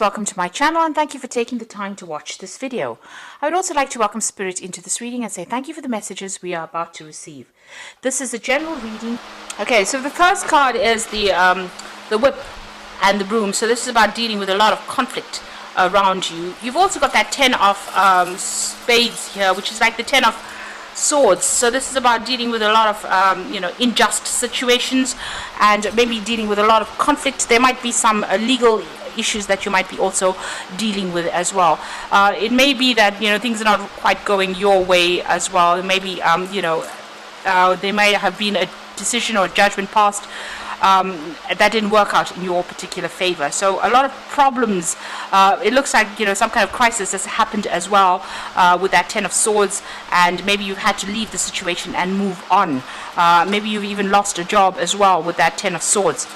Welcome to my channel and thank you for taking the time to watch this video. I would also like to welcome Spirit into this reading and say thank you for the messages we are about to receive. This is a general reading. Okay, so the first card is the whip and the broom. So this is about dealing with a lot of conflict around you. You've also got that 10 of spades here, which is like the 10 of swords. So this is about dealing with a lot of unjust situations and maybe dealing with a lot of conflict. There might be some legal issues that you might be also dealing with as well. It may be that things are not quite going your way as well. Maybe there may have been a decision or judgment passed that didn't work out in your particular favor. So a lot of problems. It looks like some kind of crisis has happened as well with that 10 of swords, and maybe you've had to leave the situation and move on. Maybe you've even lost a job as well with that 10 of swords.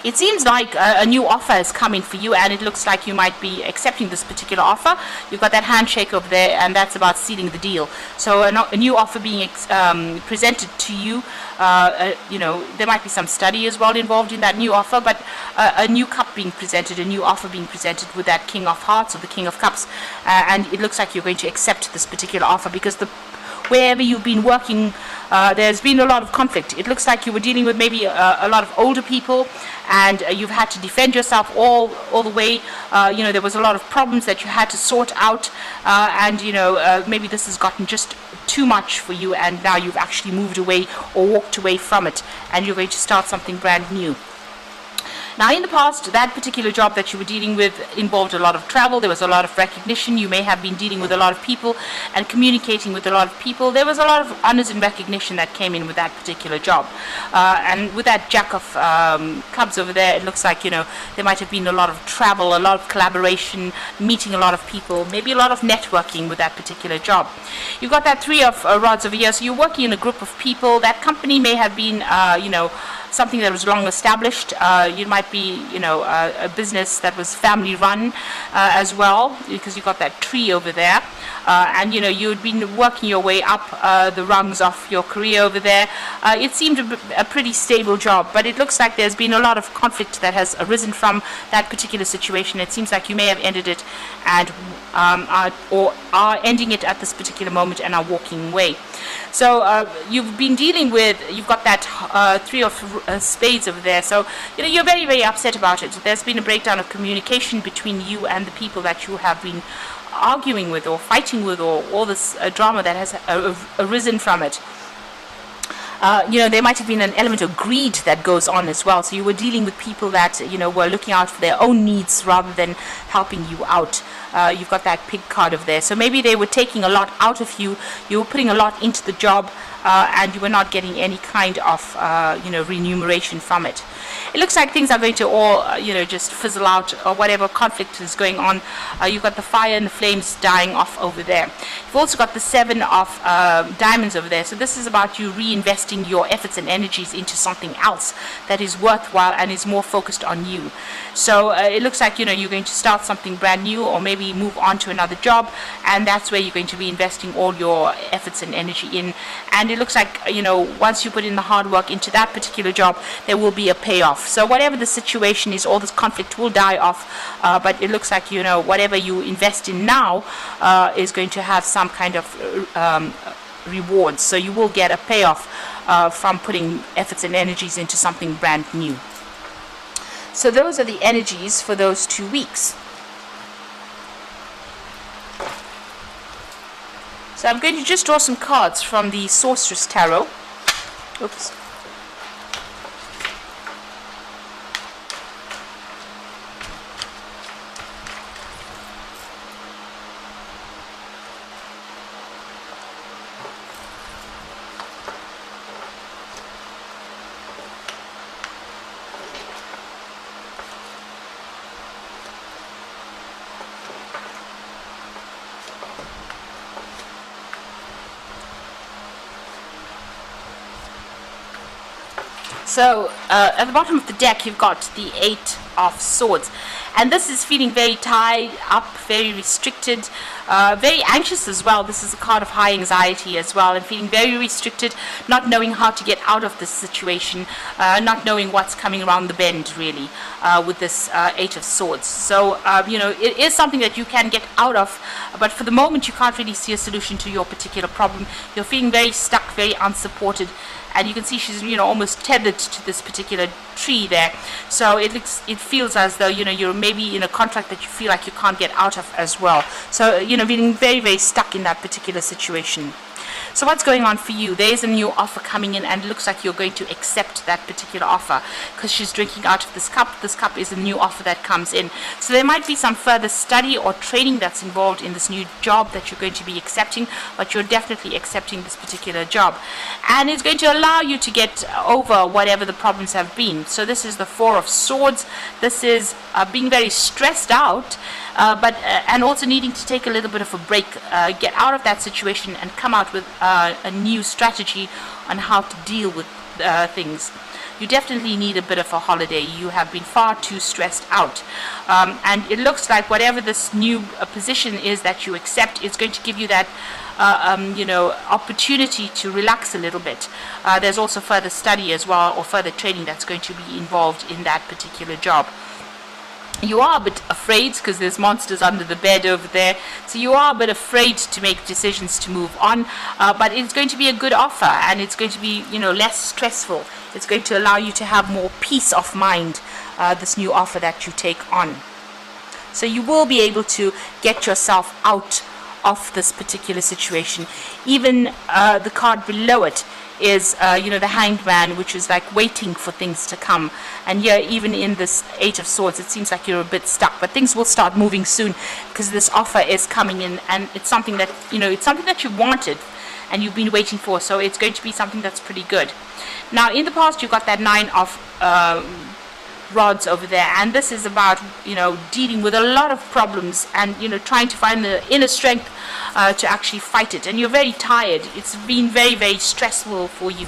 It seems like a new offer is coming for you, and it looks like you might be accepting this particular offer. You've got that handshake over there, and that's about sealing the deal. So a new offer being presented to you. There might be some study as well involved in that new offer, but a new cup being presented, a new offer being presented with that King of Hearts or the King of Cups, and it looks like you're going to accept this particular offer because wherever you've been working, there's been a lot of conflict. It looks like you were dealing with maybe a lot of older people, and you've had to defend yourself all the way. There was a lot of problems that you had to sort out, and maybe this has gotten just too much for you, and now you've actually moved away or walked away from it, and you're going to start something brand new. Now, in the past, that particular job that you were dealing with involved a lot of travel. There was a lot of recognition. You may have been dealing with a lot of people and communicating with a lot of people. There was a lot of honors and recognition that came in with that particular job. And with that Jack of Cups over there, it looks like, there might have been a lot of travel, a lot of collaboration, meeting a lot of people, maybe a lot of networking with that particular job. You've got that 3 of rods over here. So you're working in a group of people. That company may have been, something that was long established. You might be, a business that was family run as well, because you've got that tree over there. And you'd been working your way up the rungs of your career over there. It seemed a pretty stable job, but it looks like there's been a lot of conflict that has arisen from that particular situation. It seems like you may have ended it and or are ending it at this particular moment and are walking away. So you've been dealing with, you've got that 3 of spades over there. So you're very, very upset about it. There's been a breakdown of communication between you and the people that you have been arguing with or fighting with, or all this drama that has arisen from it. There might have been an element of greed that goes on as well. So you were dealing with people that, were looking out for their own needs rather than helping you out. You've got that pig card over there. So maybe they were taking a lot out of you. You were putting a lot into the job, and you were not getting any kind of, remuneration from it. It looks like things are going to all, just fizzle out, or whatever conflict is going on. You've got the fire and the flames dying off over there. You've also got the 7 of diamonds over there. So this is about you reinvesting your efforts and energies into something else that is worthwhile and is more focused on you. So it looks like, you're going to start something brand new, or maybe move on to another job, and that's where you're going to be investing all your efforts and energy in. And it looks like, once you put in the hard work into that particular job, there will be a payoff. So whatever the situation is, all this conflict will die off, but it looks like, whatever you invest in now is going to have some kind of rewards. So you will get a payoff from putting efforts and energies into something brand new. So those are the energies for those 2 weeks. So I'm going to just draw some cards from the Sorceress Tarot. Oops. So at the bottom of the deck, you've got the 8 of Swords. And this is feeling very tied up, very restricted, very anxious as well. This is a card of high anxiety as well, and feeling very restricted, not knowing how to get out of this situation, not knowing what's coming around the bend, really, with this Eight of Swords. So, it is something that you can get out of, but for the moment you can't really see a solution to your particular problem. You're feeling very stuck, very unsupported, and you can see she's almost tethered to this particular tree there. So it feels as though you're maybe in a contract that you feel like you can't get out of as well. So feeling very, very stuck in that particular situation. So what's going on for you? There is a new offer coming in, and it looks like you're going to accept that particular offer because she's drinking out of this cup. This cup is a new offer that comes in. So there might be some further study or training that's involved in this new job that you're going to be accepting, but you're definitely accepting this particular job. And it's going to allow you to get over whatever the problems have been. So this is the Four of Swords. This is being very stressed out, and also needing to take a little bit of a break, get out of that situation and come out with a new strategy on how to deal with things. You definitely need a bit of a holiday. You have been far too stressed out, and it looks like whatever this new position is that you accept is going to give you that opportunity to relax a little bit. There's also further study as well, or further training that's going to be involved in that particular job. You are a bit afraid because there's monsters under the bed over there, so you are a bit afraid to make decisions to move on, but it's going to be a good offer, and it's going to be less stressful. It's going to allow you to have more peace of mind, this new offer that you take on. So you will be able to get yourself out of this particular situation. Even the card below it is the Hanged Man, which is like waiting for things to come. And here, even in this Eight of Swords, it seems like you're a bit stuck, but things will start moving soon because this offer is coming in, and it's something that it's something that you wanted and you've been waiting for. So it's going to be something that's pretty good. Now, in the past, you got that Nine of rods over there, and this is about dealing with a lot of problems and trying to find the inner strength to actually fight it. And you're very tired. It's been very, very stressful for you.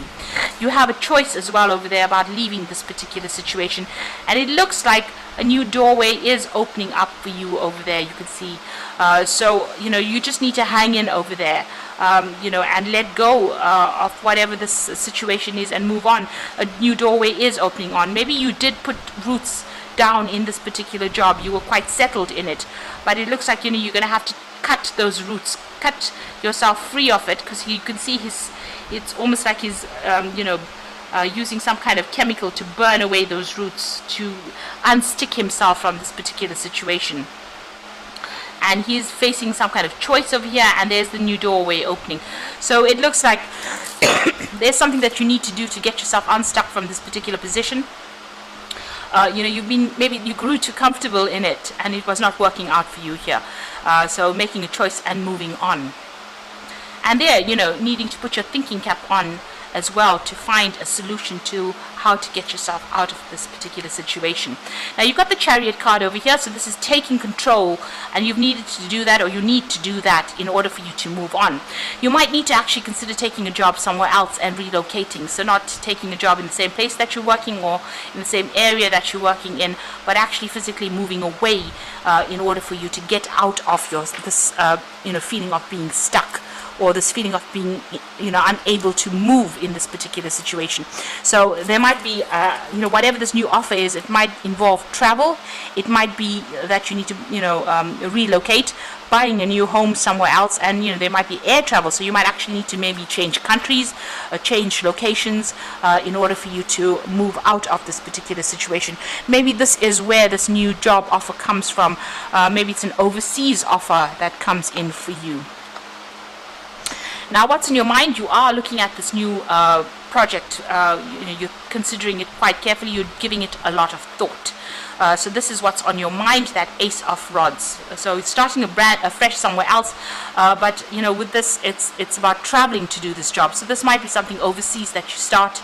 You have a choice as well over there about leaving this particular situation, and it looks like a new doorway is opening up for you over there. You can see so you just need to hang in over there, and let go of whatever this situation is and move on. A new doorway is opening on. Maybe you did put roots down in this particular job. You were quite settled in it, but it looks like you're going to have to cut those roots, cut yourself free of it, because you can see it's almost like he's using some kind of chemical to burn away those roots, to unstick himself from this particular situation. And he's facing some kind of choice over here, and there's the new doorway opening. So it looks like there's something that you need to do to get yourself unstuck from this particular position. Maybe you grew too comfortable in it and it was not working out for you here. So making a choice and moving on. And there, needing to put your thinking cap on as well to find a solution to how to get yourself out of this particular situation. Now, you've got the Chariot card over here, so this is taking control, and you've needed to do that, or you need to do that in order for you to move on. You might need to actually consider taking a job somewhere else and relocating, so not taking a job in the same place that you're working or in the same area that you're working in, but actually physically moving away in order for you to get out of this feeling of being stuck, or this feeling of being unable to move in this particular situation. So there might be whatever this new offer is, it might involve travel, it might be that you need to relocate, buying a new home somewhere else, and there might be air travel, so you might actually need to maybe change countries, change locations in order for you to move out of this particular situation. Maybe this is where this new job offer comes from. Maybe it's an overseas offer that comes in for you. Now, what's in your mind? You are looking at this new project. You're considering it quite carefully. You're giving it a lot of thought. So this is what's on your mind, that Ace of Rods. So it's starting afresh somewhere else. But with this, it's about traveling to do this job. So this might be something overseas that you start,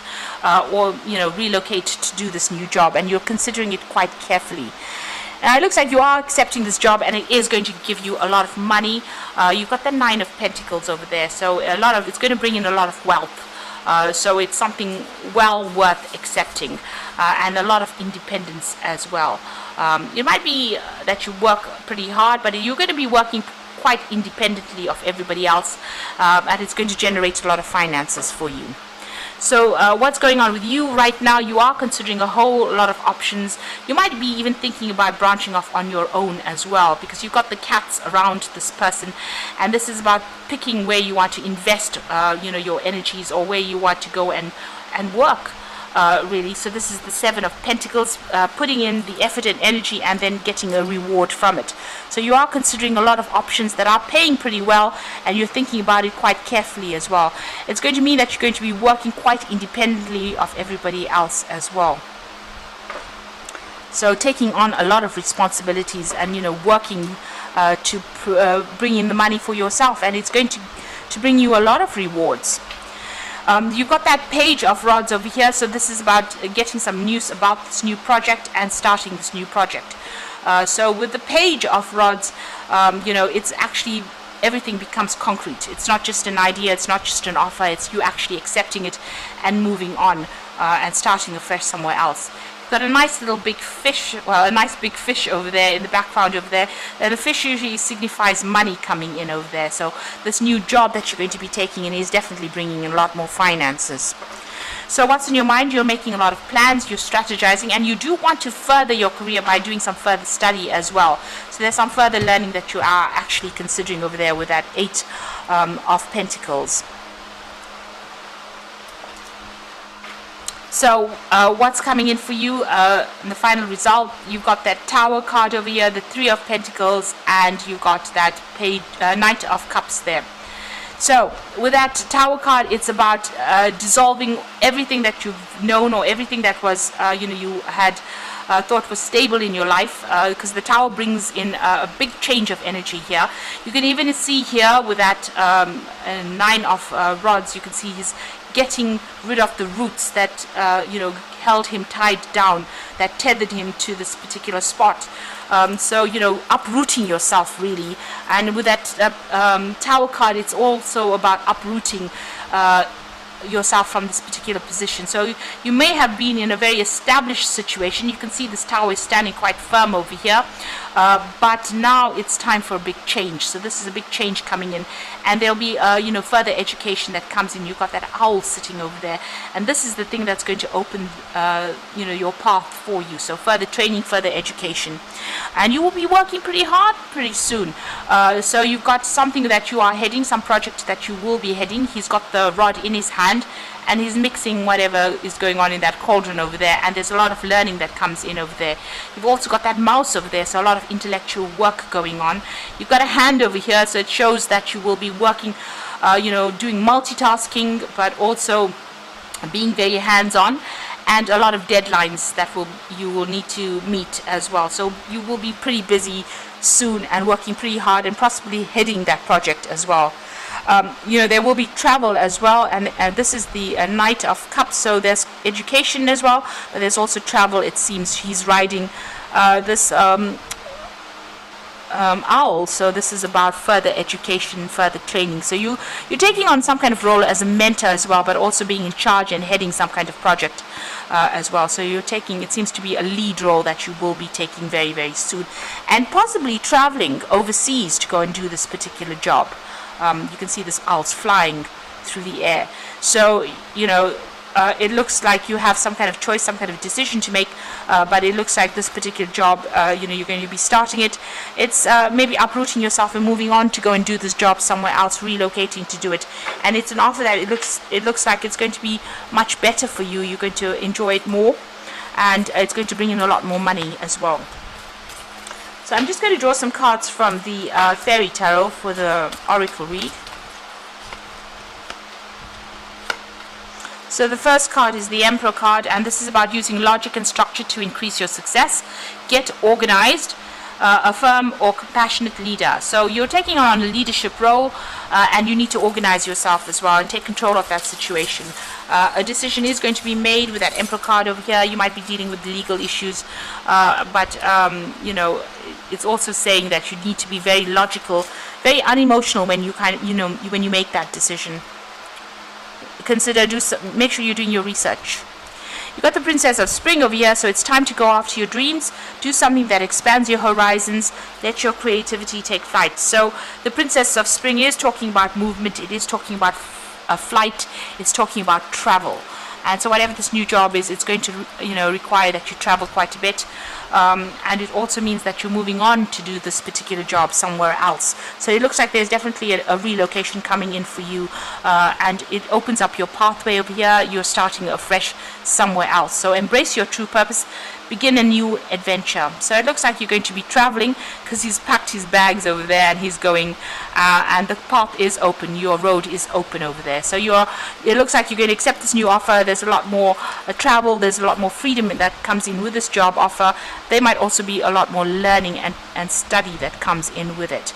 or relocate to do this new job, and you're considering it quite carefully. It looks like you are accepting this job, and it is going to give you a lot of money. You've got the Nine of Pentacles over there, so it's going to bring in a lot of wealth. So it's something well worth accepting, and a lot of independence as well. It might be that you work pretty hard, but you're going to be working quite independently of everybody else, and it's going to generate a lot of finances for you. So what's going on with you right now? You are considering a whole lot of options. You might be even thinking about branching off on your own as well, because you've got the cats around this person, and this is about picking where you want to invest your energies, or where you want to go and work. Really. So this is the Seven of Pentacles, putting in the effort and energy and then getting a reward from it. So you are considering a lot of options that are paying pretty well, and you're thinking about it quite carefully as well. It's going to mean that you're going to be working quite independently of everybody else as well. So taking on a lot of responsibilities and working to bring in the money for yourself, and it's going to bring you a lot of rewards. You've got that Page of Rods over here, so this is about getting some news about this new project and starting this new project. So with the Page of Rods, it's actually, everything becomes concrete. It's not just an idea, it's not just an offer, it's you actually accepting it and moving on and starting afresh somewhere else. Got a nice little big fish, well, a nice big fish over there in the background over there. The fish usually signifies money coming in over there. So this new job that you're going to be taking in is definitely bringing in a lot more finances. So what's in your mind? You're making a lot of plans, you're strategizing, and you do want to further your career by doing some further study as well. So there's some further learning that you are actually considering over there with that Eight of Pentacles. So what's coming in for you in the final result? You've got that Tower card over here, the Three of Pentacles, and you've got that Knight of Cups there. So with that Tower card, it's about dissolving everything that you've known, or everything that was you had thought was stable in your life, because the Tower brings in a big change of energy here. You can even see here with that Nine of Rods, you can see he's getting rid of the roots that held him tied down, that tethered him to this particular spot. So uprooting yourself really. And with that Tower card, it's also about uprooting yourself from this particular position. So you may have been in a very established situation. You can see this Tower is standing quite firm over here, but now it's time for a big change. So this is a big change coming in, and there'll be further education that comes in. You've got that owl sitting over there, and this is the thing that's going to open your path for you. So further training, further education, and you will be working pretty hard pretty soon. So you've got something that you are heading, some project that you will be heading. He's got the rod in his hand, and he's mixing whatever is going on in that cauldron over there, and there's a lot of learning that comes in over there. You've also got that mouse over there, so a lot of intellectual work going on. You've got a hand over here, so it shows that you will be working doing multitasking, but also being very hands-on, and a lot of deadlines that you will need to meet as well. So you will be pretty busy soon and working pretty hard, and possibly heading that project as well. There will be travel as well, and this is the Knight of Cups, so there's education as well, but there's also travel. It seems he's riding this owl, so this is about further education, further training. So you're taking on some kind of role as a mentor as well, but also being in charge and heading some kind of project as well. So you're taking, it seems to be a lead role that you will be taking very, very soon, and possibly traveling overseas to go and do this particular job. You can see this owl's flying through the air. So, it looks like you have some kind of choice, some kind of decision to make, but it looks like this particular job, you're going to be starting it. It's maybe uprooting yourself and moving on to go and do this job somewhere else, relocating to do it. And it's an offer that it looks like it's going to be much better for you. You're going to enjoy it more, and it's going to bring in a lot more money as well. So I'm just going to draw some cards from the Fairy Tarot for the Oracle read. So the first card is the Emperor card, and this is about using logic and structure to increase your success. Get organized, a firm or compassionate leader. So you're taking on a leadership role, and you need to organize yourself as well and take control of that situation. A decision is going to be made with that Emperor card over here. You might be dealing with legal issues, but it's also saying that you need to be very logical, very unemotional when you when you make that decision. consider, make sure you're doing your research. You got the Princess of Spring over here, so it's time to go after your dreams. Do something that expands your horizons. Let your creativity take flight. So the Princess of Spring is talking about movement. It is talking about a flight. It's talking about travel. And so whatever this new job is, it's going to require that you travel quite a bit. And it also means that you're moving on to do this particular job somewhere else. So it looks like there's definitely a relocation coming in for you, and it opens up your pathway over here. You're starting afresh somewhere else. So embrace your true purpose. Begin a new adventure. So it looks like you're going to be traveling, because he's packed his bags over there and he's going, and the path is open. Your road is open over there. So it looks like you're going to accept this new offer. There's a lot more travel. There's a lot more freedom that comes in with this job offer. There might also be a lot more learning and study that comes in with it.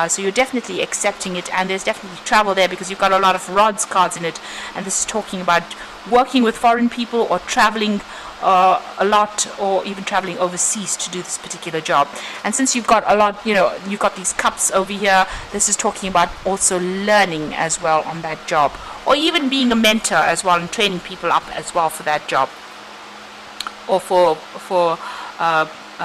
So you're definitely accepting it, and there's definitely travel there because you've got a lot of rods cards in it, and this is talking about working with foreign people or traveling a lot, or even traveling overseas to do this particular job. And since you've got a lot, you've got these cups over here, this is talking about also learning as well on that job, or even being a mentor as well and training people up as well for that job, or for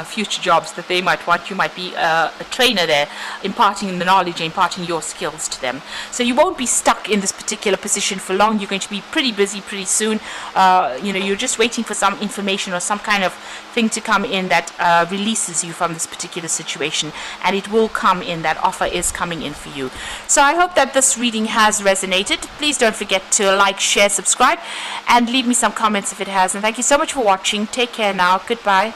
future jobs that they might want. You might be a trainer there, imparting the knowledge, imparting your skills to them. So you won't be stuck in this particular position for long. You're going to be pretty busy pretty soon. You're just waiting for some information or some kind of thing to come in that releases you from this particular situation, and it will come in. That offer is coming in for you. So I hope that this reading has resonated. Please don't forget to like, share, subscribe, and leave me some comments if it has. And thank you so much for watching. Take care now. Goodbye.